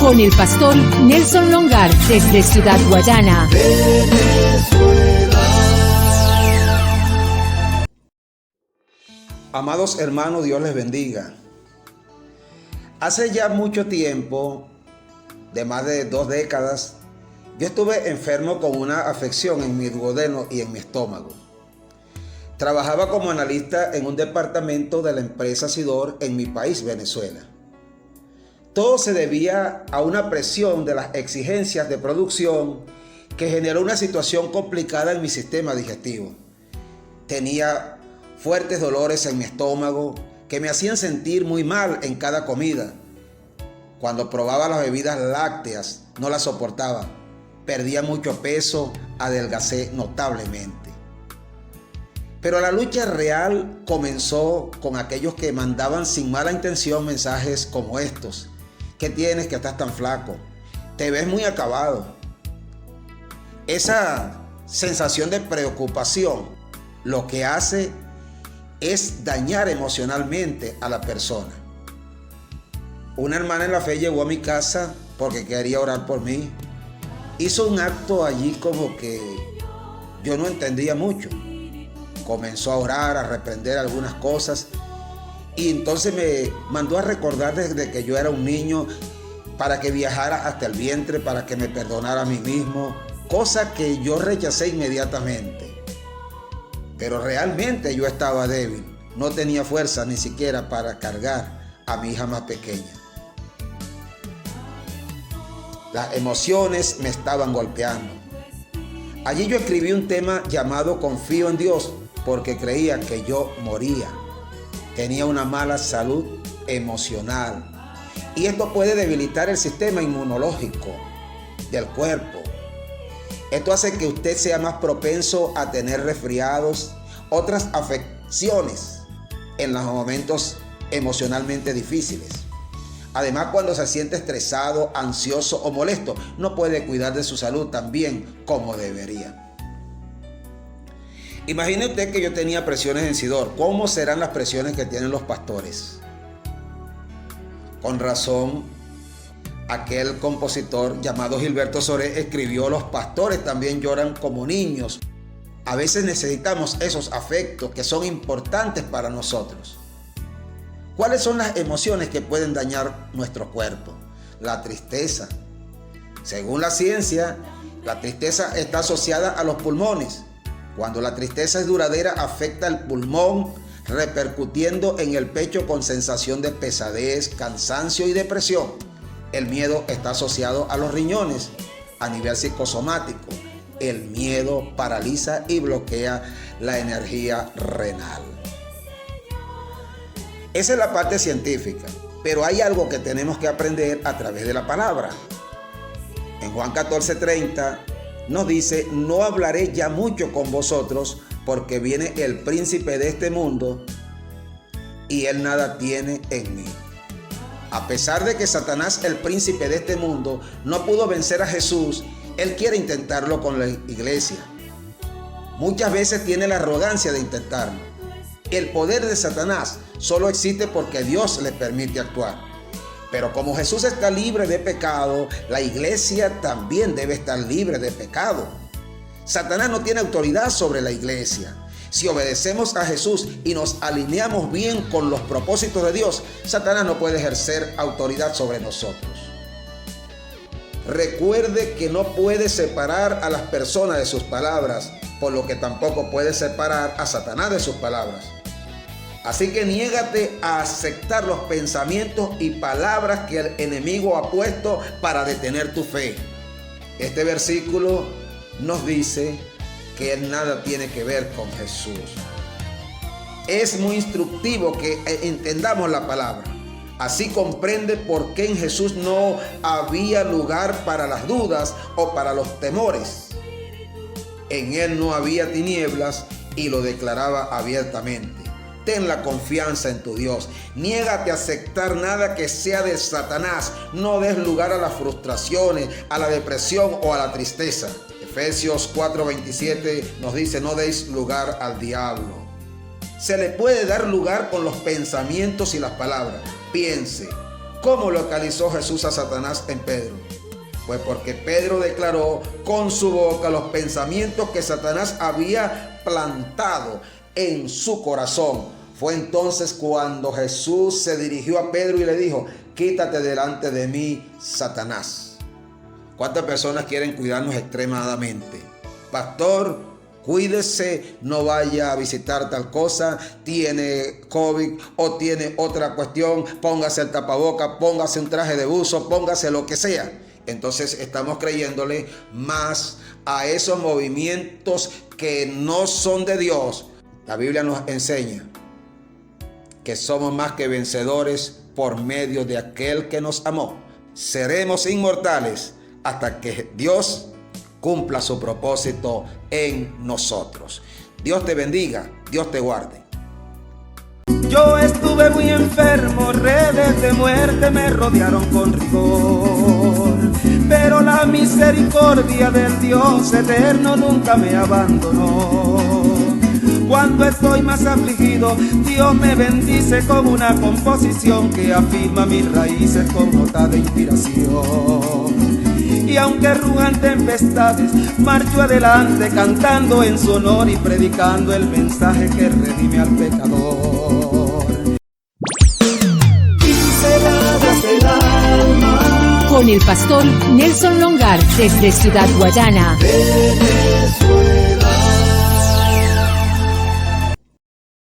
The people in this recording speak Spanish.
con el pastor Nelson Longar desde Ciudad Guayana, Venezuela. Amados hermanos, Dios les bendiga. Hace ya mucho tiempo, de más de 2 décadas, yo estuve enfermo con una afección en mi duodeno y en mi estómago. Trabajaba como analista en un departamento de la empresa Sidor en mi país, Venezuela. Todo se debía a una presión de las exigencias de producción que generó una situación complicada en mi sistema digestivo. Tenía fuertes dolores en mi estómago que me hacían sentir muy mal en cada comida. Cuando probaba las bebidas lácteas, no las soportaba. Perdía mucho peso, adelgacé notablemente. Pero la lucha real comenzó con aquellos que mandaban sin mala intención mensajes como estos. ¿Qué tienes que estás tan flaco? Te ves muy acabado. Esa sensación de preocupación lo que hace es dañar emocionalmente a la persona. Una hermana en la fe llegó a mi casa porque quería orar por mí. Hizo un acto allí como que yo no entendía mucho. Comenzó a orar, a reprender algunas cosas. Y entonces me mandó a recordar desde que yo era un niño para que viajara hasta el vientre, para que me perdonara a mí mismo, cosa que yo rechacé inmediatamente. Pero realmente yo estaba débil, no tenía fuerza ni siquiera para cargar a mi hija más pequeña. Las emociones me estaban golpeando. Allí yo escribí un tema llamado Confío en Dios, porque creía que yo moría. Tenía una mala salud emocional y esto puede debilitar el sistema inmunológico del cuerpo. Esto hace que usted sea más propenso a tener resfriados, otras afecciones en los momentos emocionalmente difíciles. Además, cuando se siente estresado, ansioso o molesto, no puede cuidar de su salud tan bien como debería. Imagine usted que yo tenía presiones en Sidor. ¿Cómo serán las presiones que tienen los pastores? Con razón, aquel compositor llamado Gilberto Soré escribió: los pastores también lloran como niños. A veces necesitamos esos afectos que son importantes para nosotros. ¿Cuáles son las emociones que pueden dañar nuestro cuerpo? La tristeza. Según la ciencia, la tristeza está asociada a los pulmones. Cuando la tristeza es duradera, afecta el pulmón, repercutiendo en el pecho con sensación de pesadez, cansancio y depresión. El miedo está asociado a los riñones a nivel psicosomático. El miedo paraliza y bloquea la energía renal. Esa es la parte científica, pero hay algo que tenemos que aprender a través de la palabra. En Juan 14:30 nos dice: no hablaré ya mucho con vosotros, porque viene el príncipe de este mundo y él nada tiene en mí. A pesar de que Satanás, el príncipe de este mundo, no pudo vencer a Jesús, él quiere intentarlo con la iglesia. Muchas veces tiene la arrogancia de intentarlo. El poder de Satanás solo existe porque Dios le permite actuar. Pero como Jesús está libre de pecado, la iglesia también debe estar libre de pecado. Satanás no tiene autoridad sobre la iglesia. Si obedecemos a Jesús y nos alineamos bien con los propósitos de Dios, Satanás no puede ejercer autoridad sobre nosotros. Recuerde que no puede separar a las personas de sus palabras, por lo que tampoco puede separar a Satanás de sus palabras. Así que niégate a aceptar los pensamientos y palabras que el enemigo ha puesto para detener tu fe. Este versículo nos dice que él nada tiene que ver con Jesús. Es muy instructivo que entendamos la palabra. Así comprende por qué en Jesús no había lugar para las dudas o para los temores. En él no había tinieblas y lo declaraba abiertamente. Ten la confianza en tu Dios. Niégate a aceptar nada que sea de Satanás. No des lugar a las frustraciones, a la depresión o a la tristeza. Efesios 4:27 nos dice: no deis lugar al diablo. Se le puede dar lugar con los pensamientos y las palabras. Piense, ¿Cómo localizó Jesús a Satanás en Pedro? Pues porque Pedro declaró con su boca los pensamientos que Satanás había plantado en su corazón. Fue entonces cuando Jesús se dirigió a Pedro y le dijo: quítate delante de mí, Satanás. ¿Cuántas personas quieren cuidarnos extremadamente? Pastor, cuídese, no vaya a visitar tal cosa, tiene COVID o tiene otra cuestión, póngase el tapaboca, póngase un traje de buzo, póngase lo que sea. Entonces estamos creyéndole más a esos movimientos que no son de Dios. La Biblia nos enseña que somos más que vencedores por medio de aquel que nos amó. Seremos inmortales hasta que Dios cumpla su propósito en nosotros. Dios te bendiga, Dios te guarde. Yo estuve muy enfermo, redes de muerte me rodearon con rigor, pero la misericordia del Dios eterno nunca me abandonó. Cuando estoy más afligido, Dios me bendice con una composición que afirma mis raíces con nota de inspiración. Y aunque rujan tempestades, marcho adelante cantando en su honor y predicando el mensaje que redime al pecador. Pinceladas del alma, con el pastor Nelson Longar desde Ciudad Guayana. Venezuela.